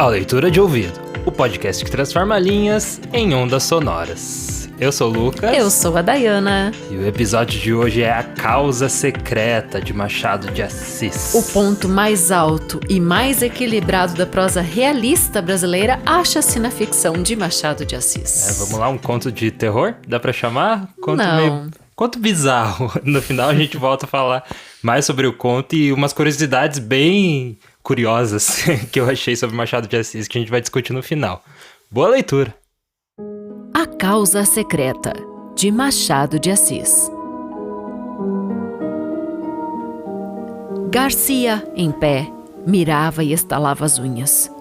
A Leitura de Ouvido, o podcast que transforma linhas em ondas sonoras. Eu sou o Lucas. Eu sou a Dayana. E o episódio de hoje é A Causa Secreta, de Machado de Assis. O ponto mais alto e mais equilibrado da prosa realista brasileira acha-se na ficção de Machado de Assis. Vamos lá, um conto de terror? Dá pra chamar? Não. Conto bizarro. No final a gente volta a falar mais sobre o conto e umas curiosidades bem curiosas que eu achei sobre Machado de Assis que a gente vai discutir no final. Boa leitura! A Causa Secreta, de Machado de Assis. Garcia, em pé, mirava e estalava as unhas.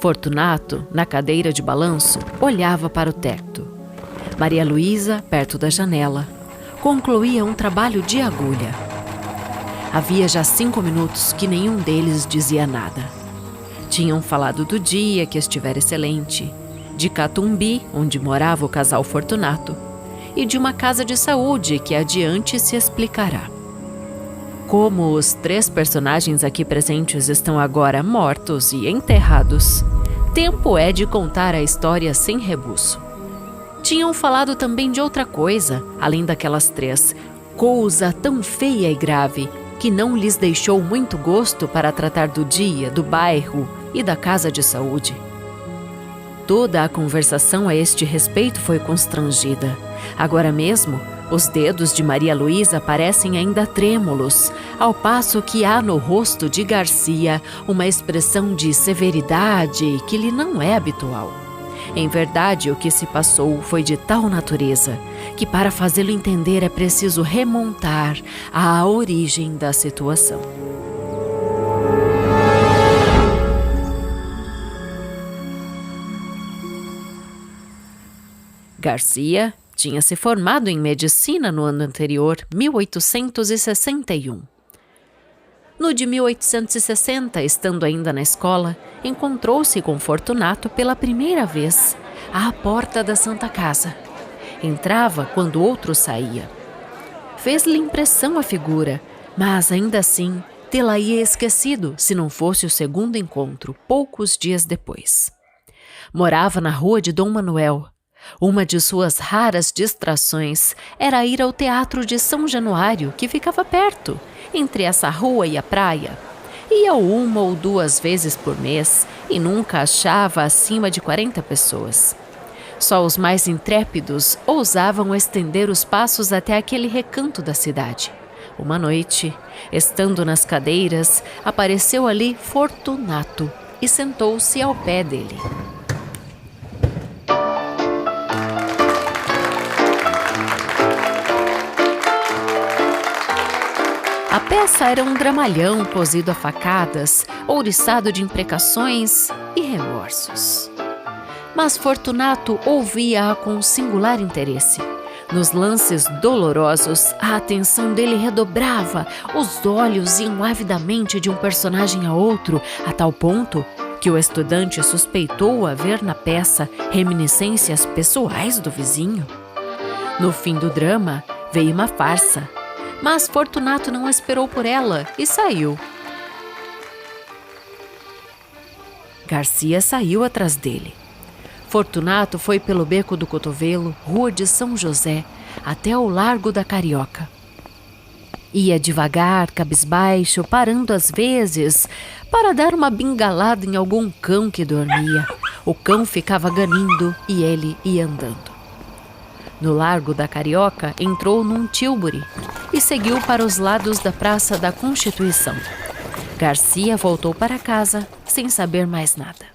Fortunato, na cadeira de balanço, olhava para o teto. Maria Luísa, perto da janela, concluía um trabalho de agulha. Havia já 5 minutos que nenhum deles dizia nada. Tinham falado do dia, que estivera excelente, de Catumbi, onde morava o casal Fortunato, e de uma casa de saúde que adiante se explicará. Como os 3 personagens aqui presentes estão agora mortos e enterrados, tempo é de contar a história sem rebuço. Tinham falado também de outra coisa, além daquelas 3, coisa tão feia e grave, que não lhes deixou muito gosto para tratar do dia, do bairro e da casa de saúde. Toda a conversação a este respeito foi constrangida. Agora mesmo, os dedos de Maria Luísa parecem ainda trêmulos, ao passo que há no rosto de Garcia uma expressão de severidade que lhe não é habitual. Em verdade, o que se passou foi de tal natureza que, para fazê-lo entender, é preciso remontar à origem da situação. Garcia tinha se formado em medicina no ano anterior, 1861. No de 1860, estando ainda na escola, encontrou-se com Fortunato pela primeira vez à porta da Santa Casa. Entrava quando outro saía. Fez-lhe impressão a figura, mas ainda assim tê-la-ia esquecido se não fosse o segundo encontro, poucos dias depois. Morava na rua de Dom Manuel. Uma de suas raras distrações era ir ao Teatro de São Januário, que ficava perto, entre essa rua e a praia. Ia 1 ou 2 vezes por mês e nunca achava acima de 40 pessoas. Só os mais intrépidos ousavam estender os passos até aquele recanto da cidade. Uma noite, estando nas cadeiras, apareceu ali Fortunato e sentou-se ao pé dele. A peça era um dramalhão cozido a facadas, ouriçado de imprecações e remorsos. Mas Fortunato ouvia-a com singular interesse. Nos lances dolorosos, a atenção dele redobrava, os olhos iam avidamente de um personagem a outro, a tal ponto que o estudante suspeitou haver na peça reminiscências pessoais do vizinho. No fim do drama, veio uma farsa. Mas Fortunato não esperou por ela e saiu. Garcia saiu atrás dele. Fortunato foi pelo Beco do Cotovelo, Rua de São José, até o Largo da Carioca. Ia devagar, cabisbaixo, parando às vezes para dar uma bingalada em algum cão que dormia. O cão ficava ganindo e ele ia andando. No Largo da Carioca, entrou num tílburi e seguiu para os lados da Praça da Constituição. Garcia voltou para casa sem saber mais nada.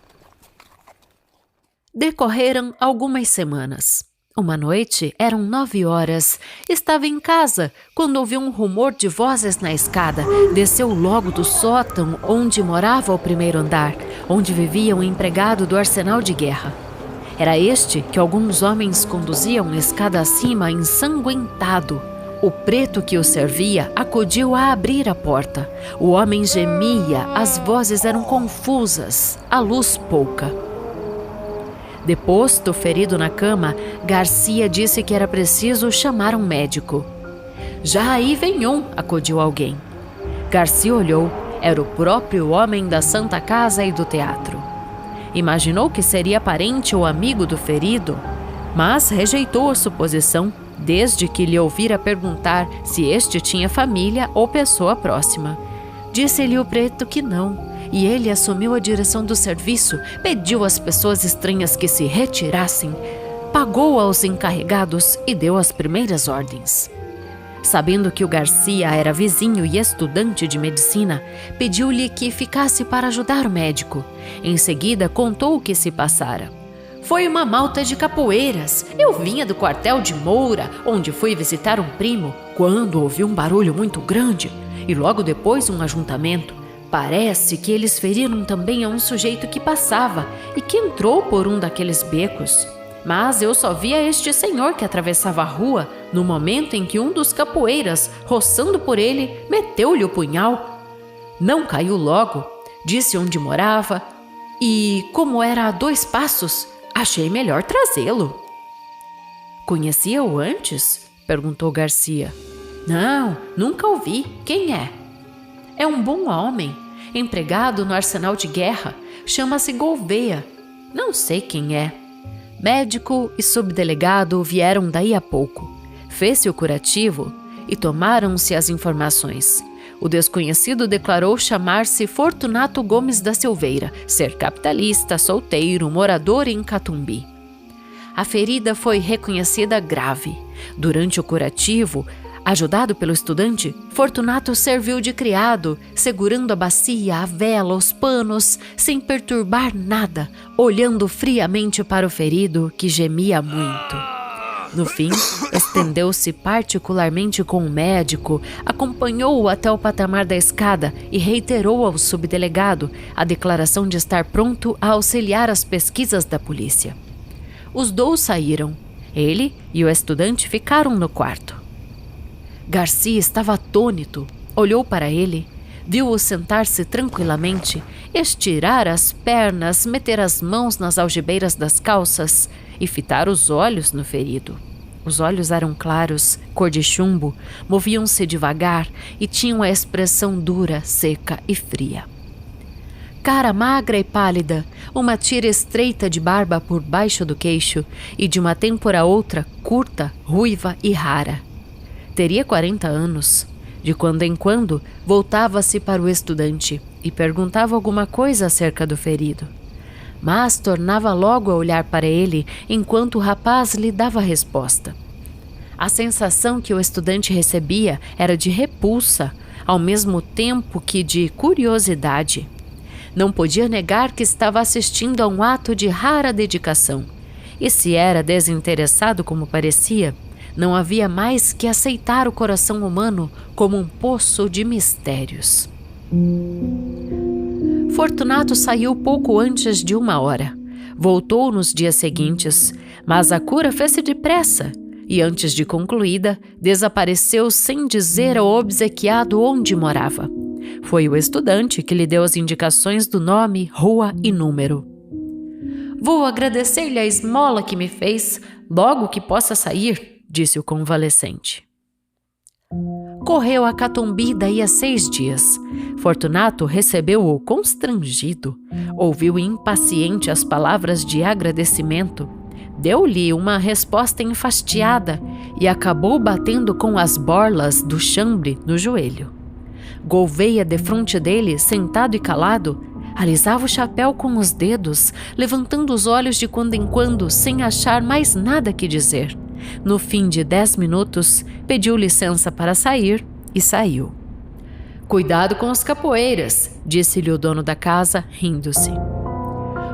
Decorreram algumas semanas. Uma noite, eram 9 horas. Estava em casa quando ouviu um rumor de vozes na escada. Desceu logo do sótão onde morava o primeiro andar, onde vivia um empregado do arsenal de guerra. Era este que alguns homens conduziam escada acima ensanguentado. O preto que o servia acudiu a abrir a porta. O homem gemia, as vozes eram confusas, a luz pouca. Deposto, ferido na cama, Garcia disse que era preciso chamar um médico. Já aí vem um, acudiu alguém. Garcia olhou, era o próprio homem da Santa Casa e do teatro. Imaginou que seria parente ou amigo do ferido, mas rejeitou a suposição desde que lhe ouvira perguntar se este tinha família ou pessoa próxima. Disse-lhe o preto que não, e ele assumiu a direção do serviço, pediu às pessoas estranhas que se retirassem, pagou aos encarregados e deu as primeiras ordens. Sabendo que o Garcia era vizinho e estudante de medicina, pediu-lhe que ficasse para ajudar o médico. Em seguida, contou o que se passara. Foi uma malta de capoeiras. Eu vinha do quartel de Moura, onde fui visitar um primo, quando ouvi um barulho muito grande e logo depois um ajuntamento. Parece que eles feriram também a um sujeito que passava e que entrou por um daqueles becos. Mas eu só via este senhor que atravessava a rua no momento em que um dos capoeiras, roçando por ele, meteu-lhe o punhal. Não caiu logo, disse onde morava e, como era a 2 passos, achei melhor trazê-lo. Conhecia-o antes? Perguntou Garcia. Não, nunca o vi. Quem é? É um bom homem, empregado no arsenal de guerra. Chama-se Gouveia. Não sei quem é. Médico e subdelegado vieram daí a pouco. Fez-se o curativo e tomaram-se as informações. O desconhecido declarou chamar-se Fortunato Gomes da Silveira, ser capitalista, solteiro, morador em Catumbi. A ferida foi reconhecida grave. Durante o curativo, ajudado pelo estudante, Fortunato serviu de criado, segurando a bacia, a vela, os panos, sem perturbar nada, olhando friamente para o ferido, que gemia muito. No fim, estendeu-se particularmente com o médico, acompanhou-o até o patamar da escada e reiterou ao subdelegado a declaração de estar pronto a auxiliar as pesquisas da polícia. Os 2 saíram. Ele e o estudante ficaram no quarto. Garcia estava atônito, olhou para ele, viu-o sentar-se tranquilamente, estirar as pernas, meter as mãos nas algibeiras das calças e fitar os olhos no ferido. Os olhos eram claros, cor de chumbo, moviam-se devagar e tinham a expressão dura, seca e fria. Cara magra e pálida, uma tira estreita de barba por baixo do queixo e de uma têmpora a outra curta, ruiva e rara. Teria 40 anos. De quando em quando, voltava-se para o estudante e perguntava alguma coisa acerca do ferido. Mas tornava logo a olhar para ele enquanto o rapaz lhe dava a resposta. A sensação que o estudante recebia era de repulsa, ao mesmo tempo que de curiosidade. Não podia negar que estava assistindo a um ato de rara dedicação. E se era desinteressado como parecia, não havia mais que aceitar o coração humano como um poço de mistérios. Fortunato saiu pouco antes de 1 hora. Voltou nos dias seguintes, mas a cura fez-se depressa e, antes de concluída, desapareceu sem dizer ao obsequiado onde morava. Foi o estudante que lhe deu as indicações do nome, rua e número. Vou agradecer-lhe a esmola que me fez, logo que possa sair, disse o convalescente. Correu a Catumbi daí a 6 dias. Fortunato recebeu-o constrangido. Ouviu impaciente as palavras de agradecimento. Deu-lhe uma resposta enfastiada e acabou batendo com as borlas do chambre no joelho. Gouveia defronte dele, sentado e calado, alisava o chapéu com os dedos, levantando os olhos de quando em quando, sem achar mais nada que dizer. No fim de 10 minutos, pediu licença para sair e saiu. Cuidado com os capoeiras, disse-lhe o dono da casa, rindo-se.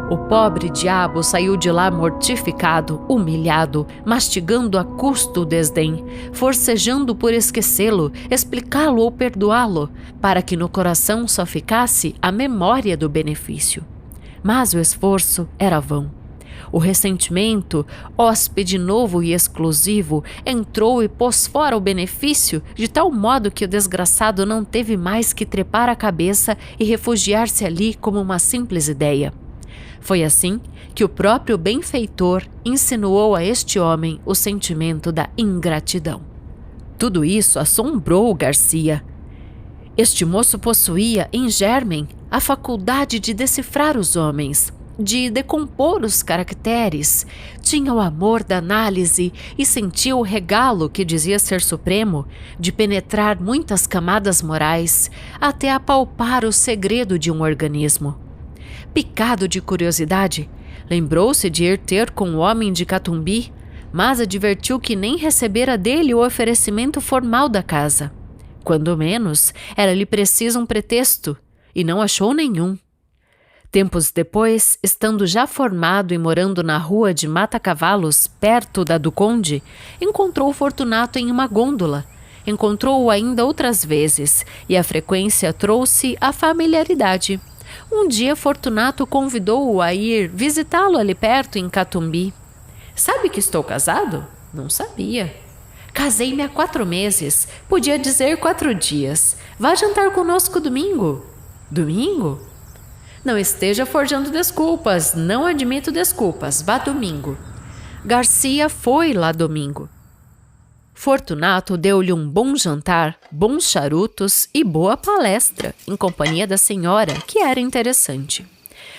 O pobre diabo saiu de lá mortificado, humilhado, mastigando a custo o desdém, forcejando por esquecê-lo, explicá-lo ou perdoá-lo, para que no coração só ficasse a memória do benefício. Mas o esforço era vão. O ressentimento, hóspede novo e exclusivo, entrou e pôs fora o benefício de tal modo que o desgraçado não teve mais que trepar a cabeça e refugiar-se ali como uma simples ideia. Foi assim que o próprio benfeitor insinuou a este homem o sentimento da ingratidão. Tudo isso assombrou Garcia. Este moço possuía, em germen, a faculdade de decifrar os homens. de decompor os caracteres, tinha o amor da análise e sentia o regalo que dizia ser supremo de penetrar muitas camadas morais até apalpar o segredo de um organismo. Picado de curiosidade, lembrou-se de ir ter com o homem de Catumbi, mas advertiu que nem recebera dele o oferecimento formal da casa. Quando menos, era-lhe preciso um pretexto, e não achou nenhum. Tempos depois, estando já formado e morando na rua de Mata-Cavalos, perto da do Conde, encontrou Fortunato em uma gôndola. Encontrou-o ainda outras vezes, e a frequência trouxe a familiaridade. Um dia Fortunato convidou-o a ir visitá-lo ali perto em Catumbi. Sabe que estou casado? Não sabia. Casei-me há 4 meses, podia dizer 4 dias. Vá jantar conosco domingo. Domingo? Não esteja forjando desculpas, não admito desculpas, vá domingo. Garcia foi lá domingo. Fortunato deu-lhe um bom jantar, bons charutos e boa palestra, em companhia da senhora, que era interessante.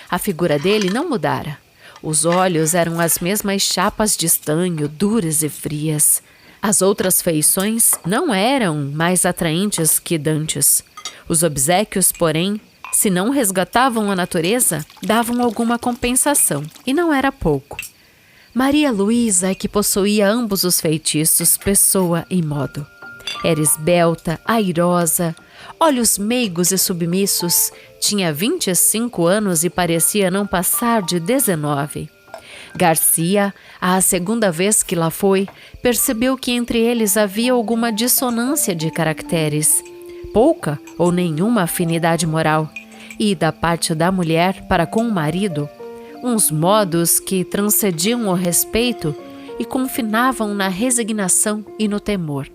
A figura dele não mudara. Os olhos eram as mesmas chapas de estanho, duras e frias. As outras feições não eram mais atraentes que dantes. Os obséquios, porém, se não resgatavam a natureza, davam alguma compensação, e não era pouco. Maria Luísa é que possuía ambos os feitiços, pessoa e modo. Era esbelta, airosa, olhos meigos e submissos, tinha 25 anos e parecia não passar de 19. Garcia, à segunda vez que lá foi, percebeu que entre eles havia alguma dissonância de caracteres, pouca ou nenhuma afinidade moral, e da parte da mulher para com o marido, uns modos que transcendiam o respeito e confinavam na resignação e no temor.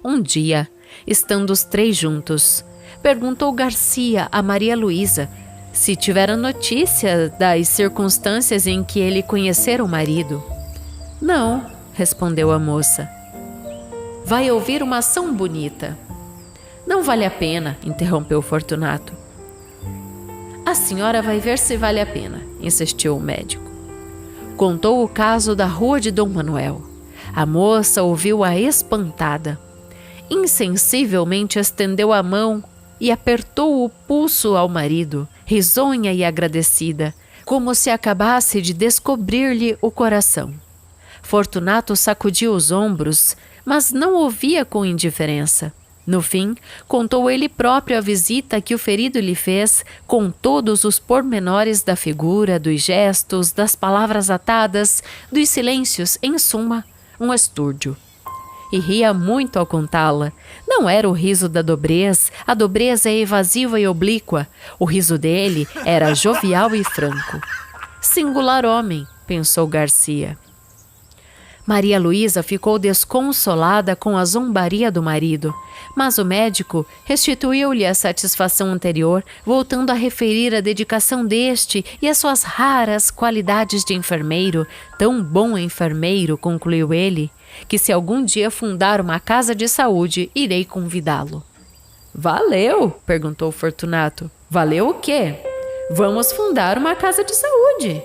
Um dia, estando os 3 juntos, perguntou Garcia a Maria Luísa se tivera notícia das circunstâncias em que ele conhecera o marido. Não, respondeu a moça. Vai ouvir uma ação bonita. Não vale a pena, interrompeu Fortunato. A senhora vai ver se vale a pena, insistiu o médico. Contou o caso da rua de Dom Manuel. A moça ouviu-a espantada. Insensivelmente estendeu a mão e apertou o pulso ao marido, risonha e agradecida, como se acabasse de descobrir-lhe o coração. Fortunato sacudiu os ombros, mas não ouvia com indiferença. No fim, contou ele próprio a visita que o ferido lhe fez, com todos os pormenores da figura, dos gestos, das palavras atadas, dos silêncios, em suma, um estúrdio. E ria muito ao contá-la. Não era o riso da dobrez, a dobrez é evasiva e oblíqua. O riso dele era jovial e franco. Singular homem, pensou Garcia. Maria Luísa ficou desconsolada com a zombaria do marido, mas o médico restituiu-lhe a satisfação anterior, voltando a referir a dedicação deste e as suas raras qualidades de enfermeiro, tão bom enfermeiro, concluiu ele, que se algum dia fundar uma casa de saúde, irei convidá-lo. Valeu? Perguntou Fortunato. Valeu o quê? Vamos fundar uma casa de saúde.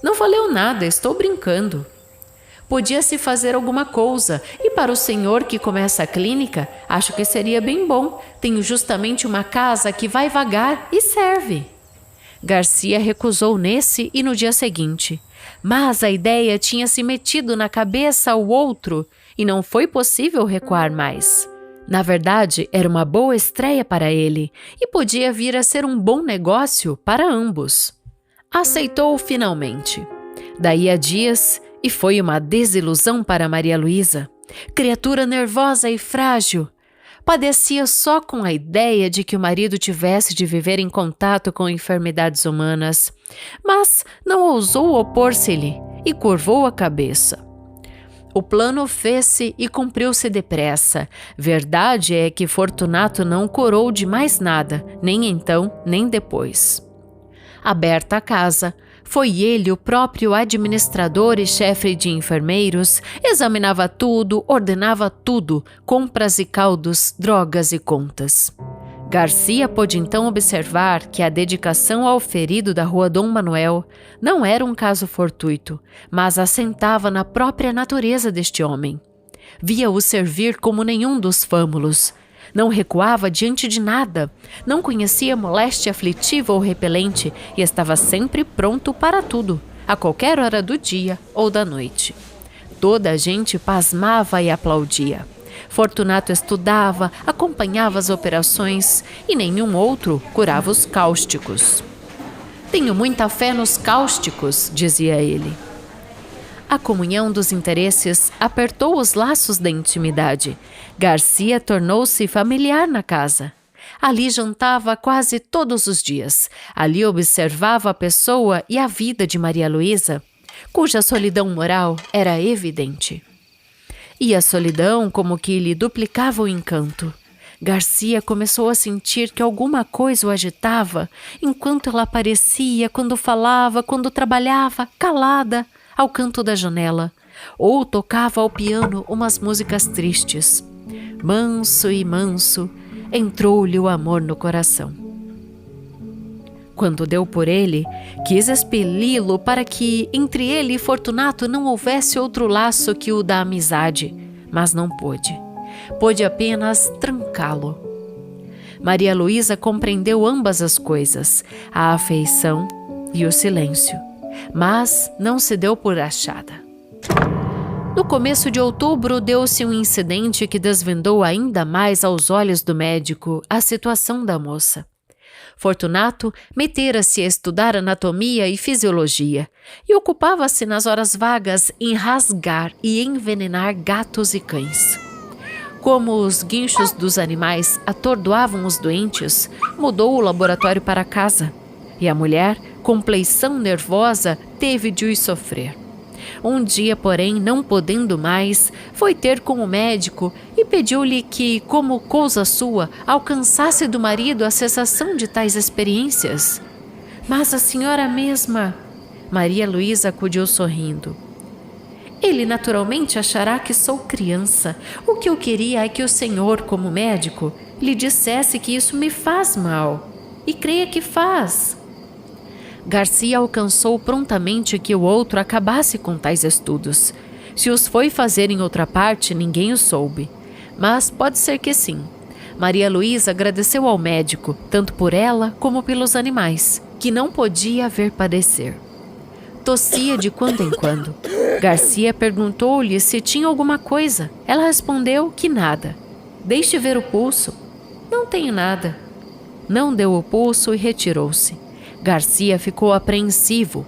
Não valeu nada, estou brincando. Podia-se fazer alguma coisa, e para o senhor que começa a clínica, acho que seria bem bom. Tenho justamente uma casa que vai vagar e serve. Garcia recusou nesse e no dia seguinte, mas a ideia tinha se metido na cabeça ao outro e não foi possível recuar mais. Na verdade, era uma boa estreia para ele e podia vir a ser um bom negócio para ambos. Aceitou finalmente. Daí a dias, e foi uma desilusão para Maria Luísa. Criatura nervosa e frágil, padecia só com a ideia de que o marido tivesse de viver em contato com enfermidades humanas, mas não ousou opor-se-lhe e curvou a cabeça. O plano fez-se e cumpriu-se depressa. Verdade é que Fortunato não corou de mais nada, nem então, nem depois. Aberta a casa, foi ele o próprio administrador e chefe de enfermeiros, examinava tudo, ordenava tudo, compras e caldos, drogas e contas. Garcia pôde então observar que a dedicação ao ferido da rua Dom Manuel não era um caso fortuito, mas assentava na própria natureza deste homem. Via-o servir como nenhum dos fâmulos. Não recuava diante de nada, não conhecia moléstia aflitiva ou repelente e estava sempre pronto para tudo, a qualquer hora do dia ou da noite. Toda a gente pasmava e aplaudia. Fortunato estudava, acompanhava as operações e nenhum outro curava os cáusticos. Tenho muita fé nos cáusticos, dizia ele. A comunhão dos interesses apertou os laços da intimidade. Garcia tornou-se familiar na casa. Ali jantava quase todos os dias. Ali observava a pessoa e a vida de Maria Luísa, cuja solidão moral era evidente. E a solidão como que lhe duplicava o encanto. Garcia começou a sentir que alguma coisa o agitava, enquanto ela aparecia, quando falava, quando trabalhava, calada, ao canto da janela, ou tocava ao piano umas músicas tristes. Manso e manso, entrou-lhe o amor no coração. Quando deu por ele, quis expeli-lo para que entre ele e Fortunato não houvesse outro laço que o da amizade, mas não pôde. Pôde apenas trancá-lo. Maria Luísa compreendeu ambas as coisas, a afeição e o silêncio, mas não se deu por achada. No começo de outubro, deu-se um incidente que desvendou ainda mais aos olhos do médico a situação da moça. Fortunato metera-se a estudar anatomia e fisiologia e ocupava-se nas horas vagas em rasgar e envenenar gatos e cães. Como os guinchos dos animais atordoavam os doentes, mudou o laboratório para casa e a mulher, com pleição nervosa, teve de os sofrer. Um dia, porém, não podendo mais, foi ter com o médico e pediu-lhe que, como coisa sua, alcançasse do marido a cessação de tais experiências. Mas a senhora mesma... Maria Luísa acudiu sorrindo. Ele naturalmente achará que sou criança. O que eu queria é que o senhor, como médico, lhe dissesse que isso me faz mal. E creia que faz. Garcia alcançou prontamente que o outro acabasse com tais estudos. Se os foi fazer em outra parte, ninguém o soube. Mas pode ser que sim. Maria Luísa agradeceu ao médico, tanto por ela como pelos animais, que não podia ver padecer. Tossia de quando em quando. Garcia perguntou-lhe se tinha alguma coisa. Ela respondeu que nada. Deixe ver o pulso. Não tenho nada. Não deu o pulso e retirou-se. Garcia ficou apreensivo.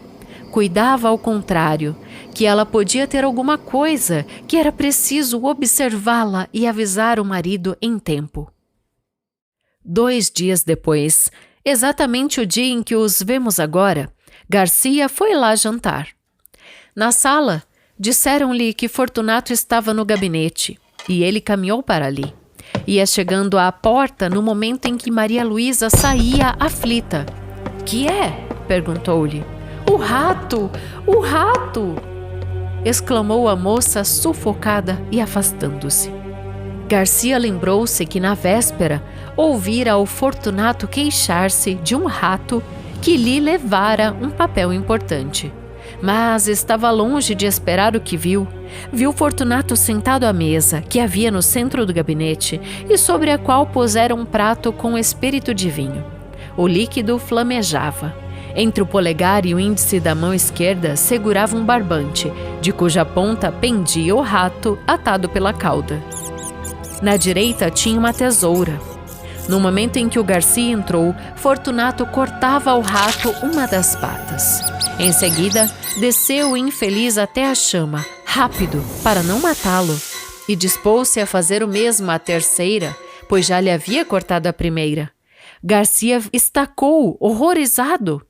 Cuidava ao contrário, que ela podia ter alguma coisa, que era preciso observá-la e avisar o marido em tempo. 2 dias depois, exatamente o dia em que os vemos agora, Garcia foi lá jantar. Na sala, disseram-lhe que Fortunato estava no gabinete e ele caminhou para ali. Ia chegando à porta no momento em que Maria Luísa saía aflita. Que é? Perguntou-lhe. O rato! O rato! Exclamou a moça sufocada e afastando-se. Garcia lembrou-se que na véspera ouvira o Fortunato queixar-se de um rato que lhe levara um papel importante. Mas estava longe de esperar o que viu. Viu Fortunato sentado à mesa que havia no centro do gabinete e sobre a qual pusera um prato com espírito de vinho. O líquido flamejava. Entre o polegar e o índice da mão esquerda segurava um barbante, de cuja ponta pendia o rato atado pela cauda. Na direita tinha uma tesoura. No momento em que o Garcia entrou, Fortunato cortava ao rato uma das patas. Em seguida, desceu o infeliz até a chama, rápido, para não matá-lo, e dispôs-se a fazer o mesmo à terceira, pois já lhe havia cortado a primeira. Garcia estacou, horrorizado.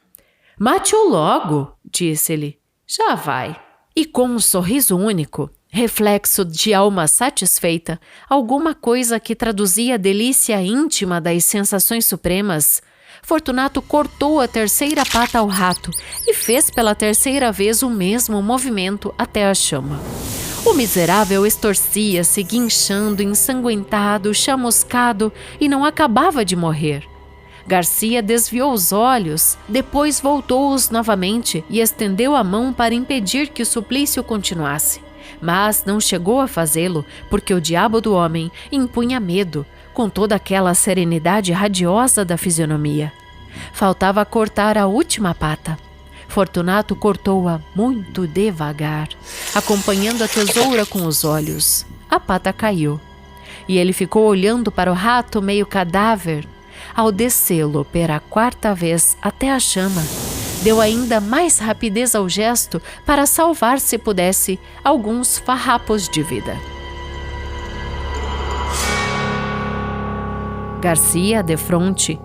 Mate-o logo, disse-lhe. Já vai. E com um sorriso único, reflexo de alma satisfeita, alguma coisa que traduzia a delícia íntima das sensações supremas, Fortunato cortou a terceira pata ao rato e fez pela terceira vez o mesmo movimento até a chama. O miserável estorcia-se, guinchando, ensanguentado, chamuscado, e não acabava de morrer. Garcia desviou os olhos, depois voltou-os novamente e estendeu a mão para impedir que o suplício continuasse. Mas não chegou a fazê-lo, porque o diabo do homem impunha medo, com toda aquela serenidade radiosa da fisionomia. Faltava cortar a última pata. Fortunato cortou-a muito devagar, acompanhando a tesoura com os olhos. A pata caiu, e ele ficou olhando para o rato meio cadáver. Ao descê-lo pela 4ª vez até a chama, deu ainda mais rapidez ao gesto para salvar, se pudesse, alguns farrapos de vida. Garcia, defronte,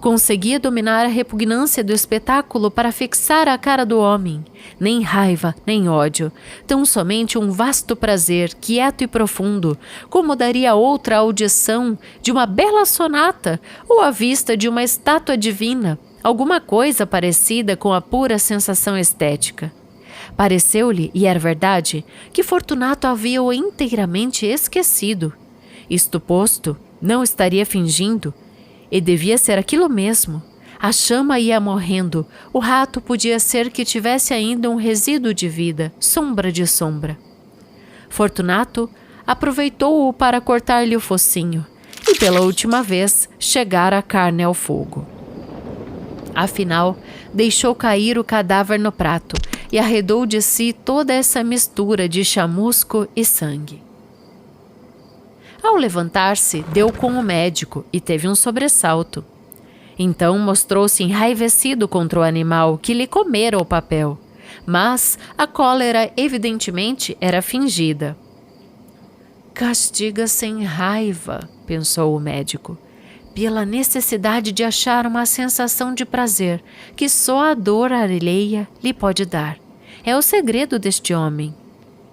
conseguia dominar a repugnância do espetáculo para fixar a cara do homem. Nem raiva, nem ódio, tão somente um vasto prazer, quieto e profundo, como daria outra audição de uma bela sonata ou a vista de uma estátua divina, alguma coisa parecida com a pura sensação estética. Pareceu-lhe, e era verdade, que Fortunato havia-o inteiramente esquecido. Isto posto, não estaria fingindo, e devia ser aquilo mesmo. A chama ia morrendo, o rato podia ser que tivesse ainda um resíduo de vida, sombra de sombra. Fortunato aproveitou-o para cortar-lhe o focinho, e pela última vez chegara a carne ao fogo. Afinal, deixou cair o cadáver no prato e arredou de si toda essa mistura de chamusco e sangue. Ao levantar-se, deu com o médico e teve um sobressalto. Então mostrou-se enraivecido contra o animal que lhe comera o papel, mas a cólera evidentemente era fingida. Castiga sem raiva, pensou o médico, pela necessidade de achar uma sensação de prazer que só a dor alheia lhe pode dar. É o segredo deste homem.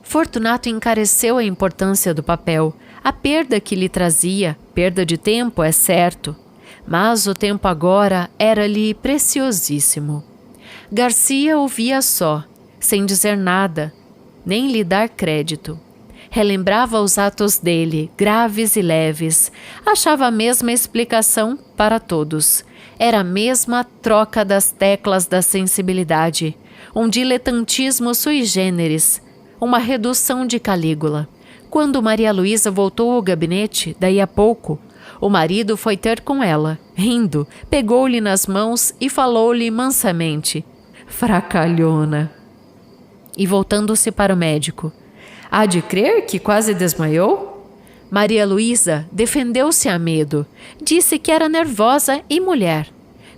Fortunato encareceu a importância do papel, a perda que lhe trazia, perda de tempo, é certo, mas o tempo agora era-lhe preciosíssimo. Garcia ouvia só, sem dizer nada, nem lhe dar crédito. Relembrava os atos dele, graves e leves, achava a mesma explicação para todos. Era a mesma troca das teclas da sensibilidade, um diletantismo sui generis, uma redução de Calígula. Quando Maria Luísa voltou ao gabinete, daí a pouco, o marido foi ter com ela, rindo, pegou-lhe nas mãos e falou-lhe mansamente: "Fracalhona." E voltando-se para o médico: "Há de crer que quase desmaiou?" Maria Luísa defendeu-se a medo, disse que era nervosa e mulher.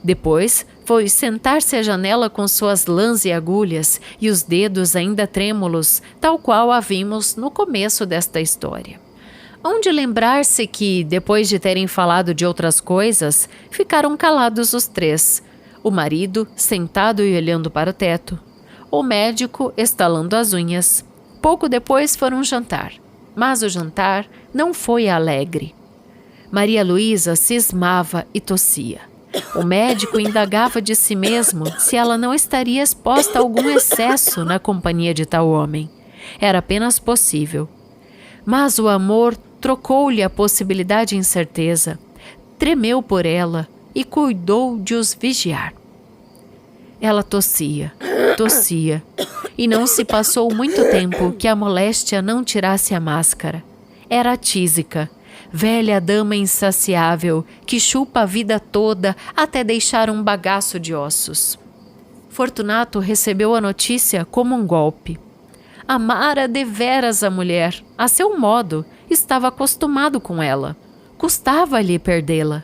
Depois foi sentar-se à janela com suas lãs e agulhas e os dedos ainda trêmulos, tal qual a vimos no começo desta história. Hão de lembrar-se que, depois de terem falado de outras coisas, ficaram calados os três, o marido sentado e olhando para o teto, o médico estalando as unhas. Pouco depois foram jantar, mas o jantar não foi alegre. Maria Luísa cismava e tossia. O médico indagava de si mesmo se ela não estaria exposta a algum excesso na companhia de tal homem. Era apenas possível. Mas o amor trocou-lhe a possibilidade em certeza, tremeu por ela e cuidou de os vigiar. Ela tossia, e não se passou muito tempo que a moléstia não tirasse a máscara. Era a tísica, velha dama insaciável que chupa a vida toda até deixar um bagaço de ossos. Fortunato recebeu a notícia como um golpe. Amara deveras a mulher, a seu modo, estava acostumado com ela. Custava-lhe perdê-la.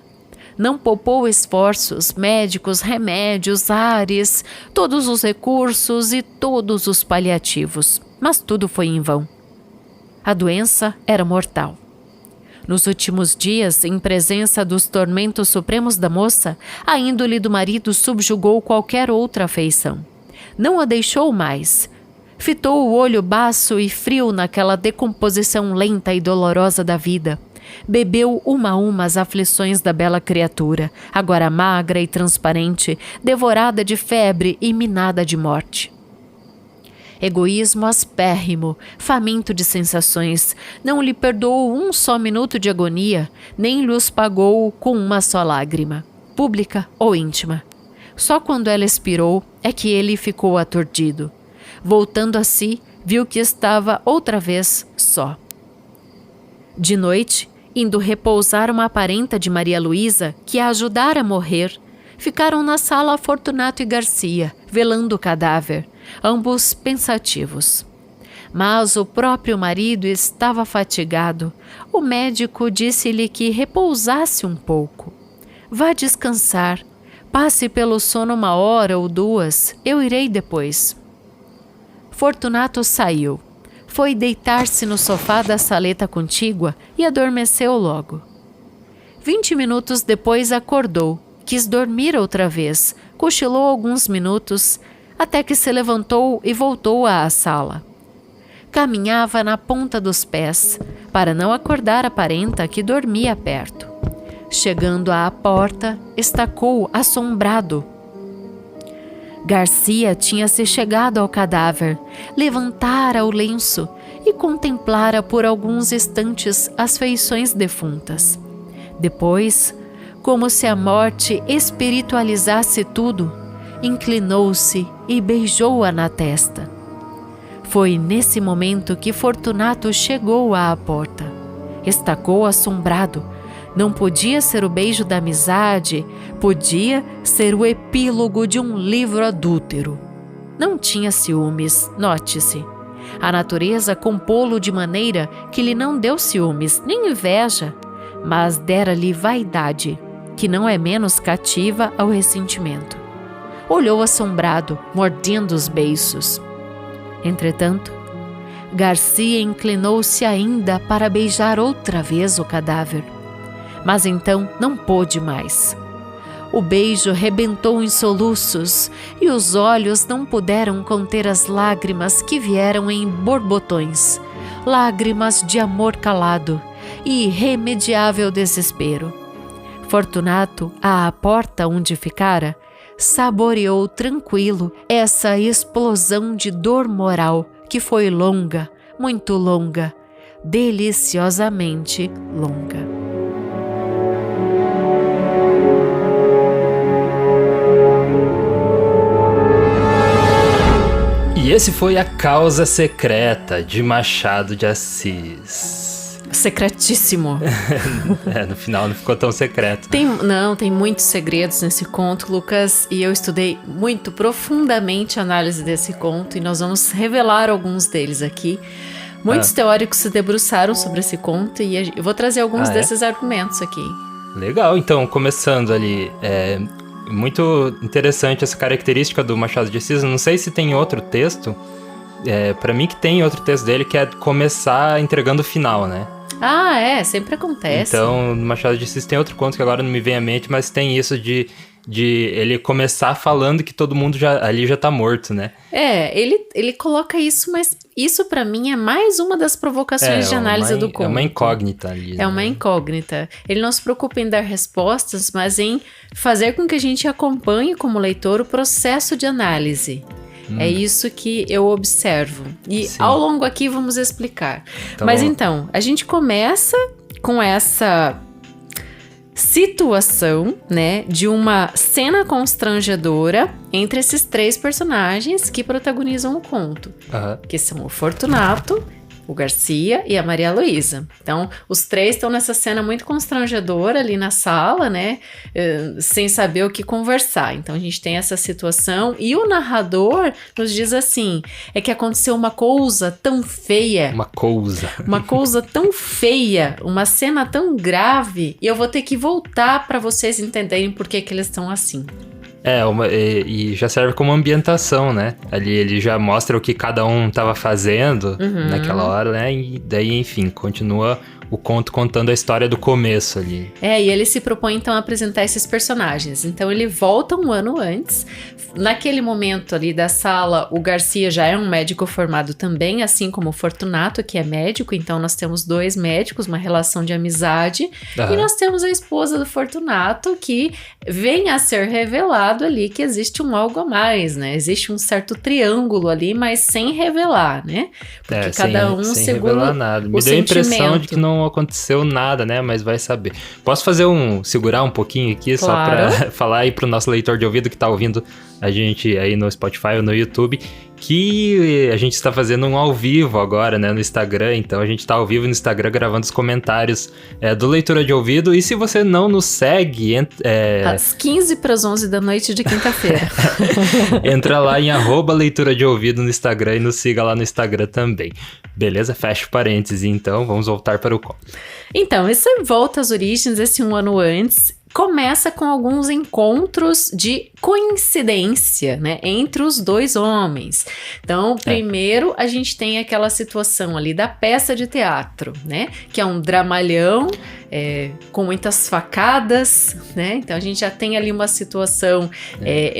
Não poupou esforços, médicos, remédios, ares, todos os recursos e todos os paliativos, mas tudo foi em vão. A doença era mortal. Nos últimos dias, em presença dos tormentos supremos da moça, a índole do marido subjugou qualquer outra afeição. Não a deixou mais. Fitou o olho baço e frio naquela decomposição lenta e dolorosa da vida. Bebeu uma a uma as aflições da bela criatura, agora magra e transparente, devorada de febre e minada de morte. Egoísmo aspérrimo, faminto de sensações, não lhe perdoou um só minuto de agonia, nem lhes pagou com uma só lágrima, pública ou íntima. Só quando ela expirou é que ele ficou aturdido. Voltando a si, viu que estava outra vez só. De noite, indo repousar uma parenta de Maria Luísa, que a ajudara a morrer, ficaram na sala Fortunato e Garcia, velando o cadáver, ambos pensativos. Mas o próprio marido estava fatigado. O médico disse-lhe que repousasse um pouco. Vá descansar. Passe pelo sono 1 ou 2, eu irei depois. Fortunato saiu. Foi deitar-se no sofá da saleta contígua e adormeceu logo. 20 minutos depois acordou, quis dormir outra vez, cochilou alguns minutos, até que se levantou e voltou à sala. Caminhava na ponta dos pés, para não acordar a parenta que dormia perto. Chegando à porta, estacou assombrado. Garcia tinha-se chegado ao cadáver, levantara o lenço e contemplara por alguns instantes as feições defuntas. Depois, como se a morte espiritualizasse tudo, inclinou-se e beijou-a na testa. Foi nesse momento que Fortunato chegou à porta. Estacou assombrado. Não podia ser o beijo da amizade, podia ser o epílogo de um livro adúltero. Não tinha ciúmes, note-se. A natureza compô-lo de maneira que lhe não deu ciúmes, nem inveja, mas dera-lhe vaidade, que não é menos cativa ao ressentimento. Olhou assombrado, mordendo os beiços. Entretanto, Garcia inclinou-se ainda para beijar outra vez o cadáver. Mas então não pôde mais. O beijo rebentou em soluços e os olhos não puderam conter as lágrimas que vieram em borbotões, lágrimas de amor calado e irremediável desespero. Fortunato, à porta onde ficara, saboreou tranquilo essa explosão de dor moral que foi longa, muito longa, deliciosamente longa. E esse foi A Causa Secreta, de Machado de Assis. Secretíssimo. No final não ficou tão secreto. Tem muitos segredos nesse conto, Lucas, e eu estudei muito profundamente a análise desse conto, e nós vamos revelar alguns deles aqui. Muitos teóricos se debruçaram sobre esse conto, e eu vou trazer alguns desses argumentos aqui. Legal, então, começando ali, muito interessante essa característica do Machado de Assis. Não sei se tem outro texto, pra mim que tem outro texto dele, que é começar entregando o final, né? Sempre acontece. Então, no Machado de Assis tem outro conto que agora não me vem à mente, mas tem isso de ele começar falando que todo mundo ali já tá morto, né? Ele coloca isso, mas isso pra mim é mais uma das provocações de análise do conto. É uma incógnita ali. É uma incógnita. Ele não se preocupa em dar respostas, mas em fazer com que a gente acompanhe como leitor o processo de análise. É isso que eu observo. E ao longo aqui vamos explicar. Mas então, a gente começa com essa situação, né, de uma cena constrangedora entre esses 3 personagens que protagonizam o conto, que são o Fortunato, o Garcia e a Maria Luísa. Então, os 3 estão nessa cena muito constrangedora ali na sala, né? Sem saber o que conversar. Então, a gente tem essa situação e o narrador nos diz assim, é que aconteceu uma coisa tão feia. Uma coisa tão feia, uma cena tão grave, e eu vou ter que voltar para vocês entenderem por que eles estão assim. E já serve como ambientação, né? Ali ele já mostra o que cada um tava fazendo naquela hora, né? E daí, enfim, continua o conto contando a história do começo ali. E ele se propõe então a apresentar esses personagens. Então ele volta um ano antes. Naquele momento ali da sala, o Garcia já é um médico formado também, assim como o Fortunato, que é médico. Então nós temos 2 médicos, uma relação de amizade. E nós temos a esposa do Fortunato, que vem a ser revelado ali que existe um algo a mais, né? Existe um certo triângulo ali, mas sem revelar, né? Porque cada um sem segura revelar nada. Me o deu a impressão de sentimento. que não aconteceu nada, né? Mas vai saber. Posso segurar um pouquinho aqui, Claro. só pra falar aí pro nosso leitor de ouvido que tá ouvindo a gente aí no Spotify ou no YouTube, que a gente está fazendo um ao vivo agora, né, no Instagram. Então a gente tá ao vivo no Instagram gravando os comentários do Leitura de Ouvido. E se você não nos segue... Às 11h da noite de quinta-feira. Entra lá em @leitura de ouvido no Instagram e nos siga lá no Instagram também. Beleza? Fecha o parêntese, então vamos voltar para o conto. Então, essa volta às origens, esse um ano antes, começa com alguns encontros de coincidência, né, entre os 2 homens. Então, primeiro a gente tem aquela situação ali da peça de teatro, né, que é um dramalhão com muitas facadas, né, então a gente já tem ali uma situação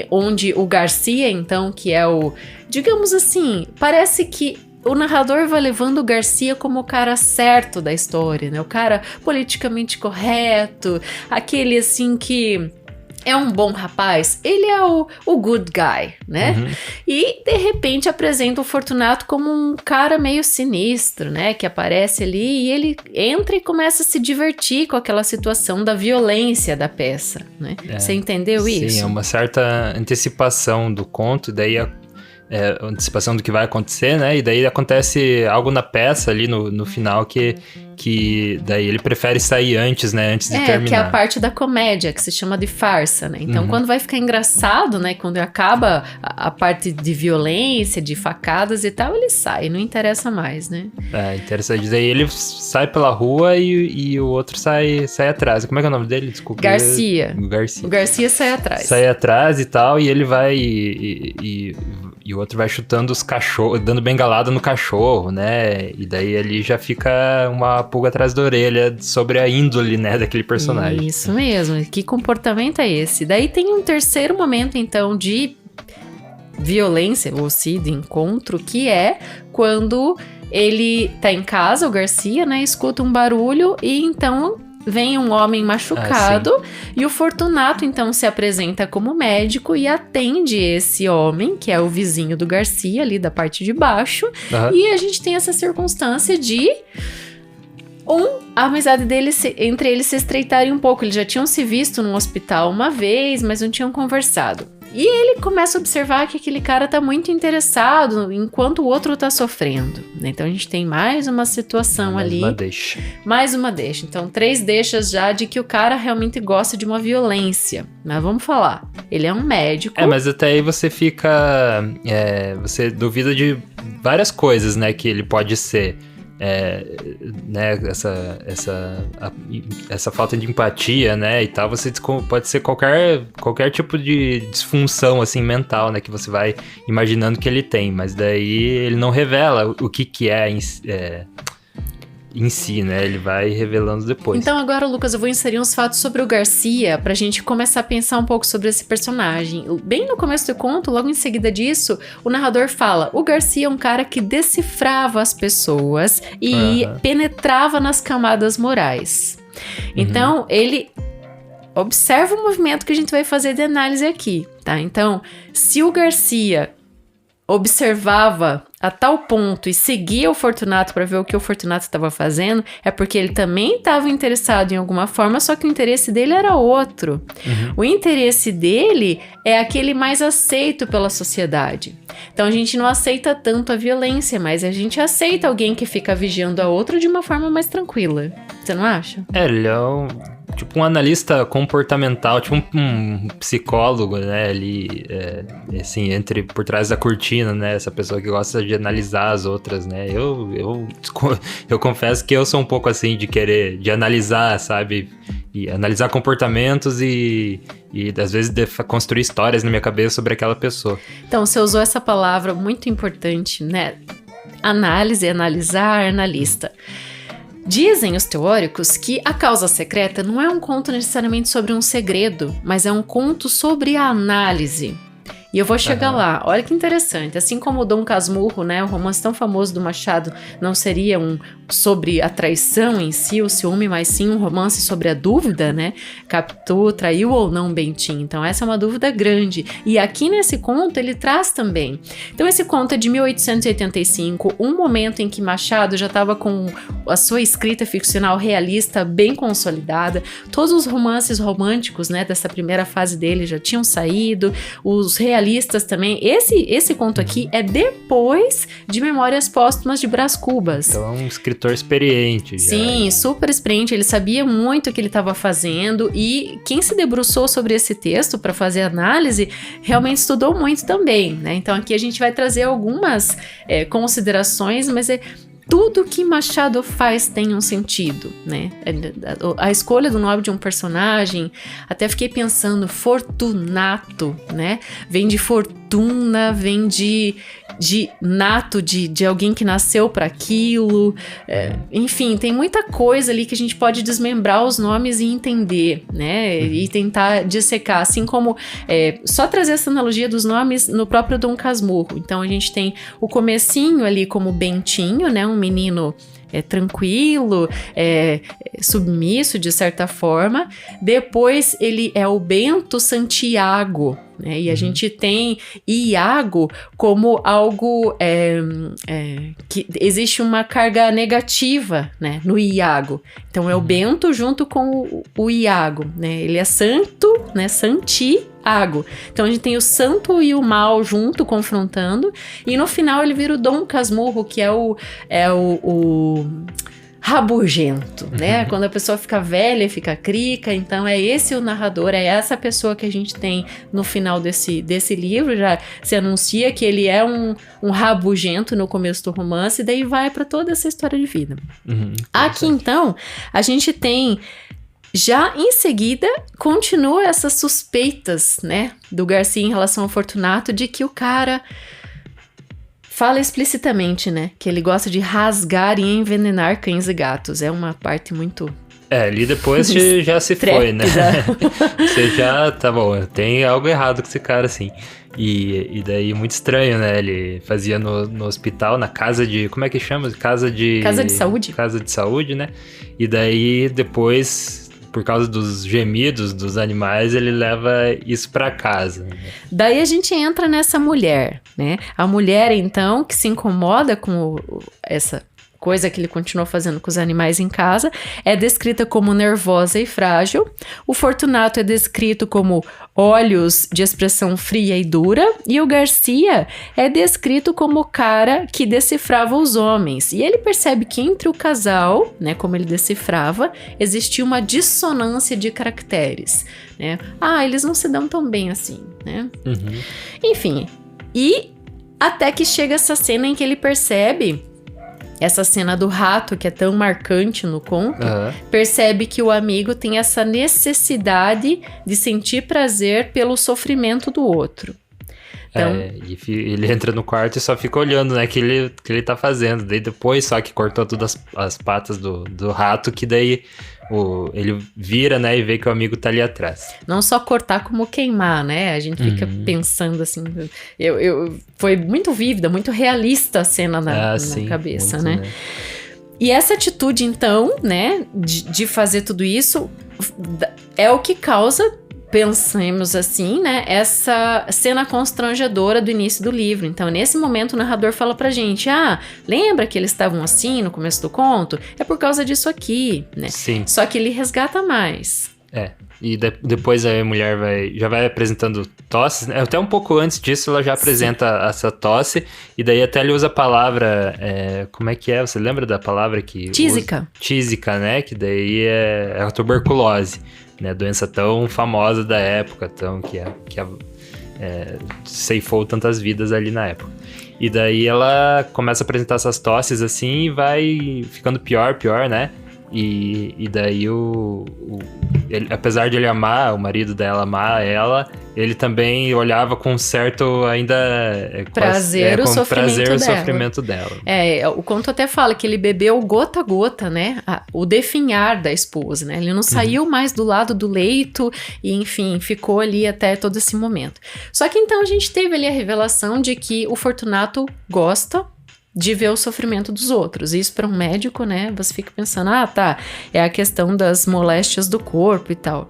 onde o Garcia, então, que é o, digamos assim, parece que o narrador vai levando o Garcia como o cara certo da história, né? O cara politicamente correto, aquele assim que é um bom rapaz, ele é o good guy, né? Uhum. E, de repente, apresenta o Fortunato como um cara meio sinistro, né? Que aparece ali e ele entra e começa a se divertir com aquela situação da violência da peça, né? Você entendeu isso? Sim, é uma certa antecipação do conto, daí antecipação do que vai acontecer, né? E daí acontece algo na peça ali no final que daí ele prefere sair antes, né? Antes de terminar. Que é a parte da comédia, que se chama de farsa, né? Então, quando vai ficar engraçado, né? Quando acaba a parte de violência, de facadas e tal, ele sai, não interessa mais, né? Interessante. Daí ele sai pela rua e o outro sai atrás. Como é que é o nome dele? Desculpa. Garcia. Garcia. O Garcia sai atrás. Sai atrás e tal, e ele vai e o outro vai chutando os cachorros, dando bengalada no cachorro, né? E daí ali já fica uma pulga atrás da orelha sobre a índole, né, daquele personagem. Isso mesmo. Que comportamento é esse? Daí tem um terceiro momento, então, de violência, ou se de encontro, que é quando ele tá em casa, o Garcia, né, escuta um barulho e então vem um homem machucado e o Fortunato então se apresenta como médico e atende esse homem, que é o vizinho do Garcia ali da parte de baixo. E a gente tem essa circunstância de a amizade entre eles se estreitarem um pouco. Eles já tinham se visto num hospital uma vez, mas não tinham conversado. E ele começa a observar que aquele cara tá muito interessado enquanto o outro tá sofrendo, né? Então a gente tem mais uma situação ali. Mais uma deixa. Então 3 deixas já de que o cara realmente gosta de uma violência. Mas vamos falar. Ele é um médico. Mas até aí você fica... você duvida de várias coisas, né? Que ele pode ser... né, essa falta de empatia, né, e tal, você pode ser qualquer tipo de disfunção, assim, mental, né, que você vai imaginando que ele tem, mas daí ele não revela o que é em si, né, ele vai revelando depois. Então agora, Lucas, eu vou inserir uns fatos sobre o Garcia pra gente começar a pensar um pouco sobre esse personagem. Bem no começo do conto, logo em seguida disso, o narrador fala: o Garcia é um cara que decifrava as pessoas e penetrava nas camadas morais. Então, ele observa o movimento que a gente vai fazer de análise aqui, tá? Então, se o Garcia observava a tal ponto e seguia o Fortunato para ver o que o Fortunato estava fazendo, é porque ele também estava interessado em alguma forma, só que o interesse dele era outro. O interesse dele é aquele mais aceito pela sociedade. Então a gente não aceita tanto a violência, mas a gente aceita alguém que fica vigiando a outra de uma forma mais tranquila. Você não acha? Ele é tipo um analista comportamental, tipo um psicólogo, né, ali, assim, por trás da cortina, né, essa pessoa que gosta de analisar as outras, né, eu confesso que eu sou um pouco assim, de analisar, sabe, e analisar comportamentos e às vezes construir histórias na minha cabeça sobre aquela pessoa. Então, você usou essa palavra muito importante, né, análise, analisar, analista. Dizem os teóricos que A Causa Secreta não é um conto necessariamente sobre um segredo, mas é um conto sobre a análise. E eu vou chegar lá. Olha que interessante. Assim como o Dom Casmurro, né, o romance tão famoso do Machado, não seria sobre a traição em si, o ciúme, mas sim um romance sobre a dúvida, né? Capitu traiu ou não Bentinho? Então essa é uma dúvida grande. E aqui nesse conto ele traz também. Então esse conto é de 1885, um momento em que Machado já estava com a sua escrita ficcional realista bem consolidada. Todos os romances românticos, né, dessa primeira fase dele já tinham saído. Os realistas também. Esse conto aqui é depois de Memórias Póstumas de Brás Cubas. Então é um escritor experiente. Sim, super experiente. Ele sabia muito o que ele estava fazendo e quem se debruçou sobre esse texto para fazer análise realmente estudou muito também, né? Então aqui a gente vai trazer algumas considerações, mas tudo que Machado faz tem um sentido, né? A escolha do nome de um personagem, até fiquei pensando, Fortunato, né? Vem de fortuna, vem de nato, de alguém que nasceu para aquilo. Enfim, tem muita coisa ali que a gente pode desmembrar os nomes e entender, né? E tentar dissecar, assim como só trazer essa analogia dos nomes no próprio Dom Casmurro. Então a gente tem o comecinho ali como Bentinho, né? Um menino tranquilo, submisso de certa forma. Depois ele é o Bento Santiago, né? E a gente tem Iago como algo que existe uma carga negativa, né, no Iago. Então é o Bento junto com o Iago, né? Ele é santo, né, Santiago. Então a gente tem o santo e o mal junto, confrontando, e no final ele vira o Dom Casmurro, que é o rabugento, né? Quando a pessoa fica velha, fica crica, então é esse o narrador, é essa pessoa que a gente tem no final desse livro, já se anuncia que ele é um rabugento no começo do romance, e daí vai para toda essa história de vida. Aqui então, a gente tem já em seguida, continua essas suspeitas, né, do Garcia em relação ao Fortunato, de que o cara fala explicitamente, né, que ele gosta de rasgar e envenenar cães e gatos. É uma parte muito... ali depois já se foi, né? Você já, tá bom, tem algo errado com esse cara, assim. E daí, muito estranho, né? Ele fazia no hospital, na casa de... Como é que chama? Casa de saúde. Casa de saúde, né? E daí, depois... Por causa dos gemidos dos animais, ele leva isso pra casa. Né? Daí a gente entra nessa mulher, né? A mulher, então, que se incomoda com essa coisa que ele continuou fazendo com os animais em casa, é descrita como nervosa e frágil. O Fortunato é descrito como olhos de expressão fria e dura, e o Garcia é descrito como o cara que decifrava os homens. E ele percebe que entre o casal, né, como ele decifrava, existia uma dissonância de caracteres, né? Eles não se dão tão bem assim, né? Enfim, e até que chega essa cena em que ele percebe... Essa cena do rato, que é tão marcante no conto, percebe que o amigo tem essa necessidade de sentir prazer pelo sofrimento do outro. Então, e ele entra no quarto e só fica olhando, né, que ele tá fazendo. Daí depois só que cortou todas as patas do rato, que daí ele vira, né, e vê que o amigo tá ali atrás. Não só cortar, como queimar, né? A gente fica pensando assim... Foi muito vívida, muito realista a cena na cabeça, muito, né? E essa atitude, então, né, de fazer tudo isso, é o que causa... Pensemos assim, né? Essa cena constrangedora do início do livro. Então, nesse momento, o narrador fala pra gente: lembra que eles estavam assim no começo do conto? É por causa disso aqui, né? Sim. Só que ele resgata mais. E depois a mulher já vai apresentando tosses, né? Até um pouco antes disso ela já apresenta essa tosse, e daí até ele usa a palavra, como é que é? Você lembra da palavra que... Tísica. Tísica, né? Que daí é a tuberculose, né? Doença tão famosa da época, que ceifou tantas vidas ali na época. E daí ela começa a apresentar essas tosses assim e vai ficando pior, né? E daí apesar de ele amar, o marido dela amar ela, ele também olhava com certo ainda prazer o sofrimento dela. O conto até fala que ele bebeu gota a gota, né? O definhar da esposa, né? Ele não saiu mais do lado do leito e, enfim, ficou ali até todo esse momento. Só que então a gente teve ali a revelação de que o Fortunato gosta de ver o sofrimento dos outros. Isso para um médico, né, você fica pensando, é a questão das moléstias do corpo e tal.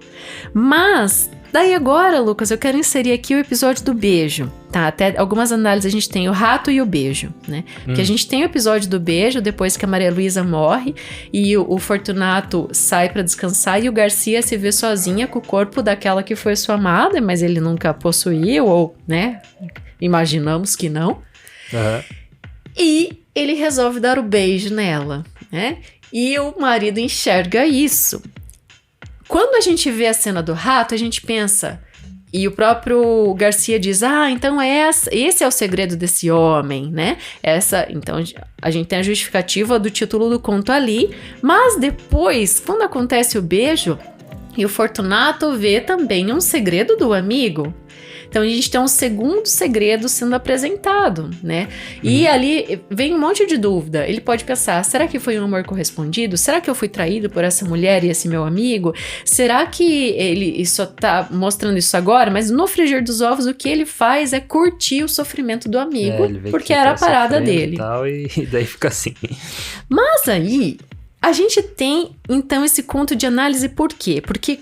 Mas, daí agora, Lucas, eu quero inserir aqui o episódio do beijo, tá? Até algumas análises a gente tem o rato e o beijo, né? Porque a gente tem o episódio do beijo, depois que a Maria Luísa morre e o Fortunato sai para descansar e o Garcia se vê sozinha com o corpo daquela que foi sua amada, mas ele nunca possuiu, ou, né, imaginamos que não. E ele resolve dar o beijo nela, né? E o marido enxerga isso. Quando a gente vê a cena do rato, a gente pensa... E o próprio Garcia diz, então esse é o segredo desse homem, né? Então a gente tem a justificativa do título do conto ali. Mas depois, quando acontece o beijo, e o Fortunato vê também um segredo do amigo... Então, a gente tem um segundo segredo sendo apresentado, né? E ali vem um monte de dúvida. Ele pode pensar, será que foi um amor correspondido? Será que eu fui traído por essa mulher e esse meu amigo? Será que ele só tá mostrando isso agora? Mas no frigir dos ovos, o que ele faz é curtir o sofrimento do amigo, porque era a parada dele. E daí fica assim. Mas aí, a gente tem, então, esse conto de análise por quê? Porque...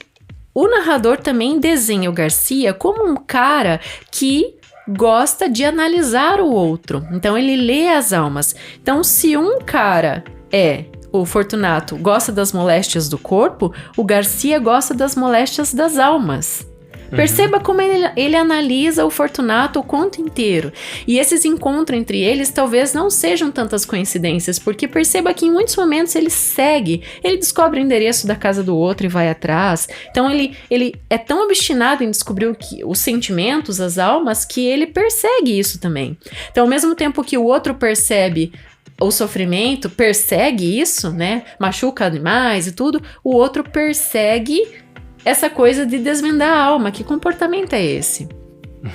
o narrador também desenha o Garcia como um cara que gosta de analisar o outro. Então, ele lê as almas. Então, se um cara o Fortunato gosta das moléstias do corpo, o Garcia gosta das moléstias das almas. Perceba como ele analisa o Fortunato o conto inteiro. E esses encontros entre eles talvez não sejam tantas coincidências, porque perceba que em muitos momentos ele descobre o endereço da casa do outro e vai atrás. Então ele é tão obstinado em descobrir os sentimentos, as almas, que ele persegue isso também. Então, ao mesmo tempo que o outro percebe o sofrimento, persegue isso, né? Machuca demais e tudo, o outro persegue essa coisa de desvendar a alma. Que comportamento é esse?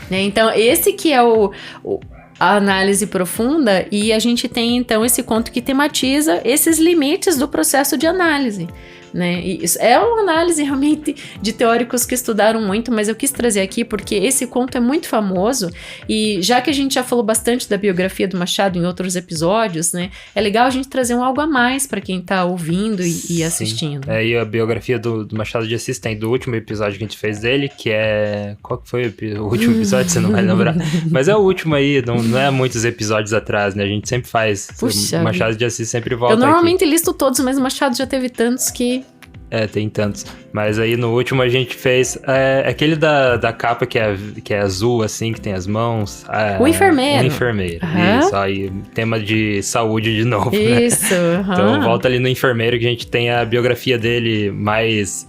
Então, esse que é a análise profunda, e a gente tem, então, esse conto que tematiza esses limites do processo de análise, né? E isso é uma análise realmente de teóricos que estudaram muito, mas eu quis trazer aqui porque esse conto é muito famoso, e já que a gente já falou bastante da biografia do Machado em outros episódios, né? É legal a gente trazer um algo a mais para quem tá ouvindo e assistindo. E a biografia do Machado de Assis tem do último episódio que a gente fez dele, que é... Qual que foi o último episódio? Você não vai lembrar. Mas é o último aí, não é muitos episódios atrás, né? A gente sempre faz. Puxa, o Machado de Assis sempre volta. Eu normalmente listo todos, mas o Machado já teve tantos que... tem tantos. Mas aí no último a gente fez aquele da capa que é azul, assim, que tem as mãos. O enfermeiro. O enfermeiro. Isso, aí tema de saúde de novo, isso, né? Então volta ali no enfermeiro que a gente tem a biografia dele mais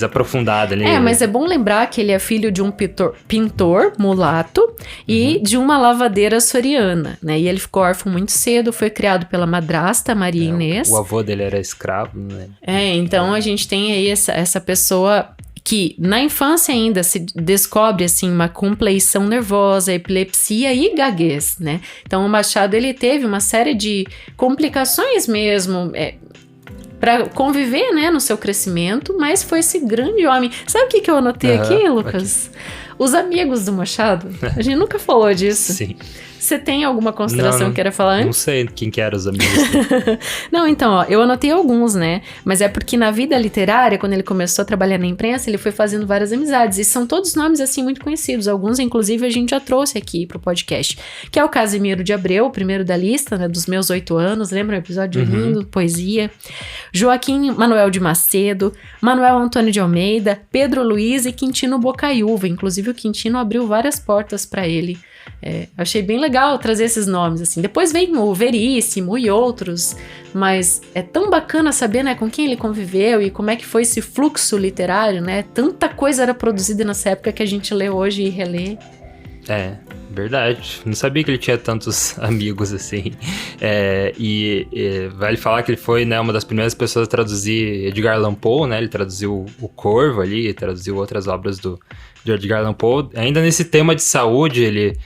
aprofundada ali. Mas é bom lembrar que ele é filho de um pintor mulato e de uma lavadeira soriana, né? E ele ficou órfão muito cedo, foi criado pela madrasta, Maria Inês. O avô dele era escravo, né? Então a gente tem aí essa pessoa que na infância ainda se descobre assim uma compleição nervosa, epilepsia e gaguez, né? Então o Machado, ele teve uma série de complicações mesmo, para conviver, né, no seu crescimento, mas foi esse grande homem. Sabe o que eu anotei aqui, Lucas? Os amigos do Machado. A gente nunca falou disso. Sim. Você tem alguma consideração que queira falar antes? Não sei quem que eram os amigos. Não, então, eu anotei alguns, né? Mas é porque na vida literária, quando ele começou a trabalhar na imprensa, ele foi fazendo várias amizades. E são todos nomes, assim, muito conhecidos. Alguns, inclusive, a gente já trouxe aqui pro podcast. Que é o Casimiro de Abreu, o primeiro da lista, né? Dos meus 8 anos. Lembra? Um episódio lindo, poesia. Joaquim Manuel de Macedo, Manuel Antônio de Almeida, Pedro Luiz e Quintino Bocaiúva. Inclusive, o Quintino abriu várias portas para ele. Achei bem legal trazer esses nomes, assim. Depois vem o Veríssimo e outros, mas é tão bacana saber, né, com quem ele conviveu e como é que foi esse fluxo literário, né? Tanta coisa era produzida nessa época que a gente lê hoje e relê. Verdade. Não sabia que ele tinha tantos amigos assim. Vale falar que ele foi, né, uma das primeiras pessoas a traduzir Edgar Allan Poe, né? Ele traduziu O Corvo ali, traduziu outras obras de Edgar Allan Poe. Ainda nesse tema de saúde, ele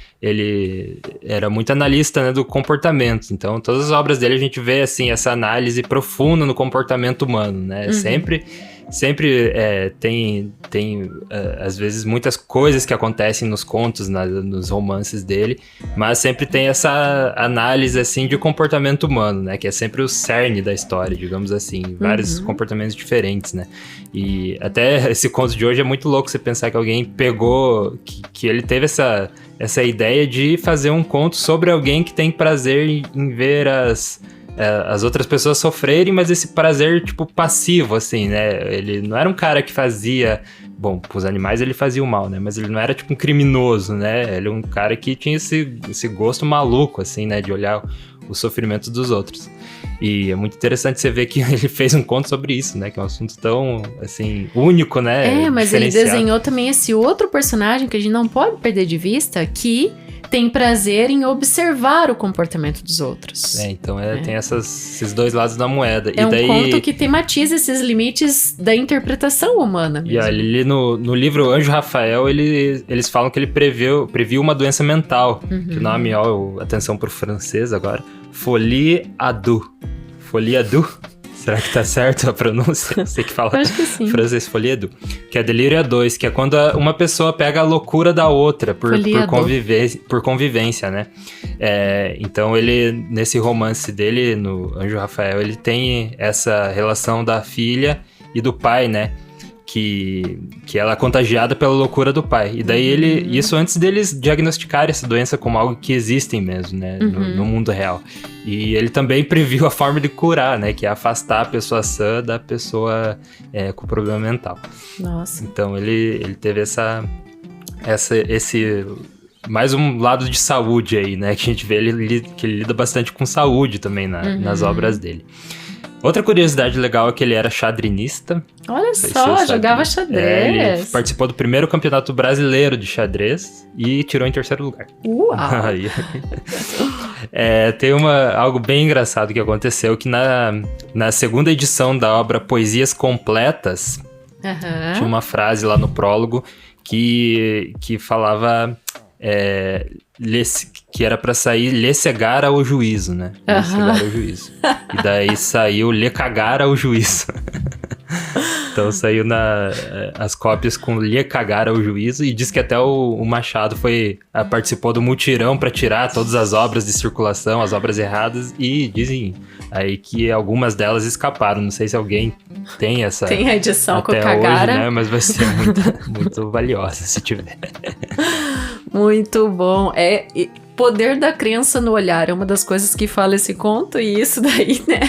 era muito analista, né, do comportamento. Então, todas as obras dele a gente vê assim, essa análise profunda no comportamento humano, né? Sempre tem às vezes muitas coisas que acontecem nos contos, nos romances dele, mas sempre tem essa análise assim de comportamento humano, né, que é sempre o cerne da história, digamos assim, vários comportamentos diferentes, né, e até esse conto de hoje é muito louco você pensar que alguém pegou, que ele teve essa ideia de fazer um conto sobre alguém que tem prazer em ver as outras pessoas sofrerem, mas esse prazer, tipo, passivo, assim, né? Ele não era um cara que fazia... Bom, pros animais ele fazia o mal, né? Mas ele não era, tipo, um criminoso, né? Ele é um cara que tinha esse gosto maluco, assim, né? De olhar o sofrimento dos outros. E é muito interessante você ver que ele fez um conto sobre isso, né? Que é um assunto tão, assim, único, né? Mas ele desenhou também esse outro personagem que a gente não pode perder de vista, que tem prazer em observar o comportamento dos outros. Então tem esses dois lados da moeda. É um conto que tematiza esses limites da interpretação humana mesmo. E ali no livro Anjo Rafael, eles falam que ele previu uma doença mental, que o nome, atenção pro francês agora, Folie à Deux. Folie à Deux? Será que tá certo a pronúncia? Você que fala acho que sim. Francês, folie à deux. Que é delírio a dois, que é quando uma pessoa pega a loucura da outra por convivência, né? Então ele, nesse romance dele, no Anjo Rafael, ele tem essa relação da filha e do pai, né? Que ela é contagiada pela loucura do pai. E daí isso antes deles diagnosticarem essa doença como algo que existe mesmo, né? No mundo real. E ele também previu a forma de curar, né? Que é afastar a pessoa sã da pessoa com problema mental. Nossa. Então ele teve esse mais um lado de saúde aí, né? Que a gente vê que ele lida bastante com saúde também nas obras dele. Outra curiosidade legal é que ele era xadrinista. Olha só, jogava xadrez. Ele participou do primeiro campeonato brasileiro de xadrez e tirou em terceiro lugar. Uau! Tem algo bem engraçado que aconteceu, que na segunda edição da obra Poesias Completas, tinha uma frase lá no prólogo que falava... que era pra sair lhe cegar ao juízo, né? Lhe cegar ao juízo. E daí saiu lhe cagar ao juízo. Então saiu as cópias com lhe cagar ao juízo, e diz que até o Machado participou do mutirão pra tirar todas as obras de circulação, as obras erradas, e dizem aí que algumas delas escaparam. Não sei se alguém tem essa... Tem a edição com o Cagara, né? Mas vai ser muito valiosa se tiver. Muito bom. Poder da crença no olhar é uma das coisas que fala esse conto, e isso daí, né?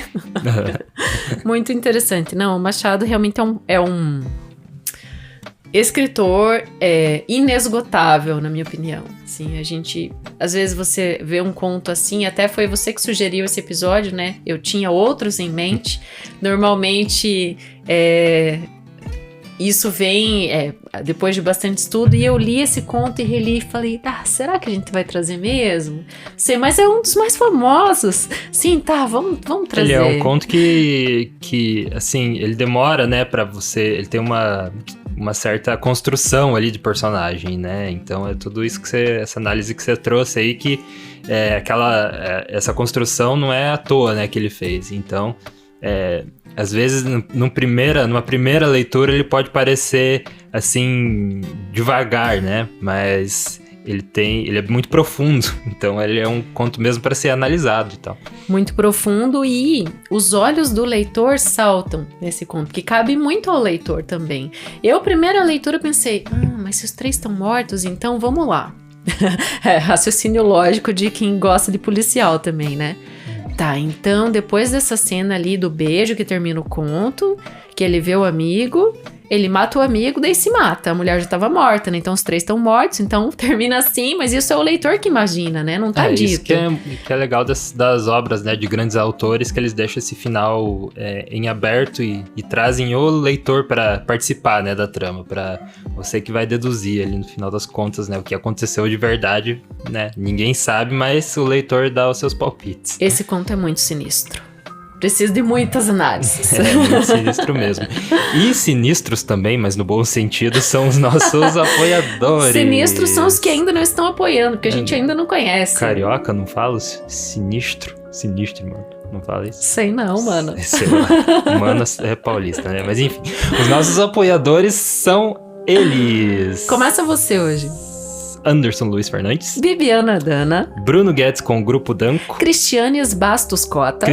Muito interessante. Não, o Machado realmente é um escritor inesgotável, na minha opinião. Assim, às vezes você vê um conto assim, até foi você que sugeriu esse episódio, né? Eu tinha outros em mente. Normalmente, isso vem depois de bastante estudo, e eu li esse conto e reli e falei, será que a gente vai trazer mesmo? Sei, mas é um dos mais famosos. Sim, vamos trazer. Ele é um conto que assim, ele demora, né, pra você... Ele tem uma certa construção ali de personagem, né? Então é tudo isso essa análise que você trouxe aí, que essa construção não é à toa, né, que ele fez. Então, às vezes, numa primeira leitura, ele pode parecer, assim, devagar, né? Mas ele é muito profundo. Então, ele é um conto mesmo para ser analisado e tal. Muito profundo, e os olhos do leitor saltam nesse conto, que cabe muito ao leitor também. Primeira leitura, pensei, mas se os 3 estão mortos, então vamos lá. Raciocínio lógico de quem gosta de policial também, né? Então, depois dessa cena ali do beijo que termina o conto, que ele vê o amigo, Ele mata o amigo, daí se mata. A mulher já tava morta, né? Então os 3 estão mortos, então termina assim, mas isso é o leitor que imagina, né? Não tá dito. Isso que é legal das obras, né, de grandes autores, que eles deixam esse final em aberto e trazem o leitor para participar, né, da trama, para você que vai deduzir ali no final das contas, né, o que aconteceu de verdade, né? Ninguém sabe, mas o leitor dá os seus palpites. Esse conto é muito sinistro. Precisa de muitas análises. É muito sinistro mesmo. E sinistros também, mas no bom sentido, são os nossos apoiadores. Sinistros são os que ainda não estão apoiando, porque a gente ainda não conhece. Carioca, não fala? Sinistro, mano. Não fala isso? Sei não, mano. Sei lá. Mano é paulista, né? Mas enfim, os nossos apoiadores são eles. Começa você hoje. Anderson Luiz Fernandes, Bibiana Dana, Bruno Guedes com o Grupo Danco, Cristianes Bastos Cota.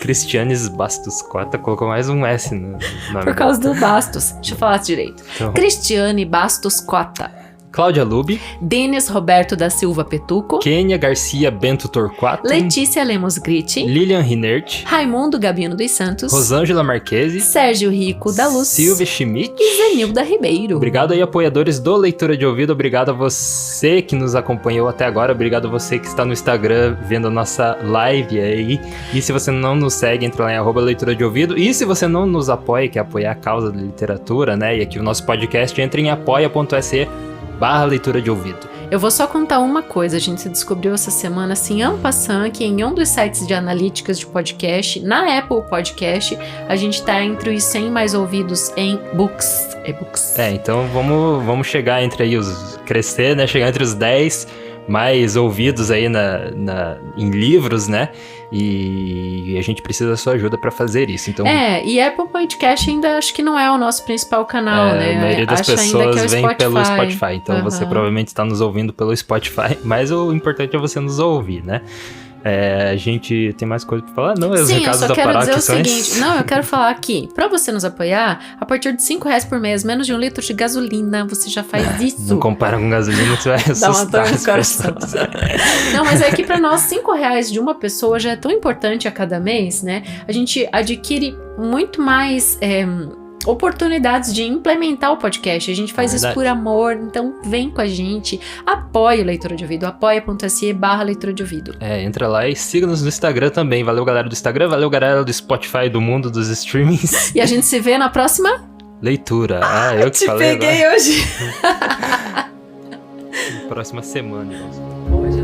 Cristianes Bastos Cota, colocou mais um S no nome. Por causa do Bastos. Deixa eu falar direito. Então. Cristiane Bastos Cota. Cláudia Lubi, Denis Roberto da Silva Petuco, Kênia Garcia Bento Torquato, Letícia Lemos Gritti, Lilian Rinert, Raimundo Gabino dos Santos, Rosângela Marquesi, Sérgio Rico da Luz, Silvia Schmidt e Zenilda Ribeiro. Obrigado aí, apoiadores do Leitura de Ouvido. Obrigado a você que nos acompanhou até agora. Obrigado a você que está no Instagram vendo a nossa live aí. E se você não nos segue, entra lá em @leitura de ouvido. E se você não nos apoia, quer apoiar a causa da literatura, né? E aqui o nosso podcast, entra em apoia.se/leitura de ouvido. Eu vou só contar uma coisa, a gente se descobriu essa semana, assim, en passant, que em um dos sites de analíticas de podcast, na Apple Podcast, a gente tá entre os 100 mais ouvidos em e-books. Então vamos chegar entre aí crescer, né? Chegar entre os 10 mais ouvidos aí em livros, né? E a gente precisa da sua ajuda para fazer isso. Então, e Apple Podcast ainda acho que não é o nosso principal canal, né? A maioria das pessoas vem pelo Spotify. Então você Uhum. provavelmente está nos ouvindo pelo Spotify, mas o importante é você nos ouvir, né? A gente tem mais coisa pra falar? Não, os recados da paróquia eu quero falar aqui, pra você nos apoiar, a partir de R$5 por mês, menos de 1 litro de gasolina, você já faz isso. Não compara com gasolina que você vai assustar as pessoas. Não, mas é que pra nós R$5 de uma pessoa já é tão importante a cada mês, né? A gente adquire muito mais oportunidades de implementar o podcast. A gente faz isso por amor, então vem com a gente, apoie o Leitura de Ouvido, apoia.se/leitura de ouvido. Entra lá e siga-nos no Instagram também. Valeu, galera do Instagram, valeu, galera do Spotify, do mundo dos streamings. E a gente se vê na próxima leitura. Eu que te falei. Te peguei agora. Hoje. Próxima semana. Hoje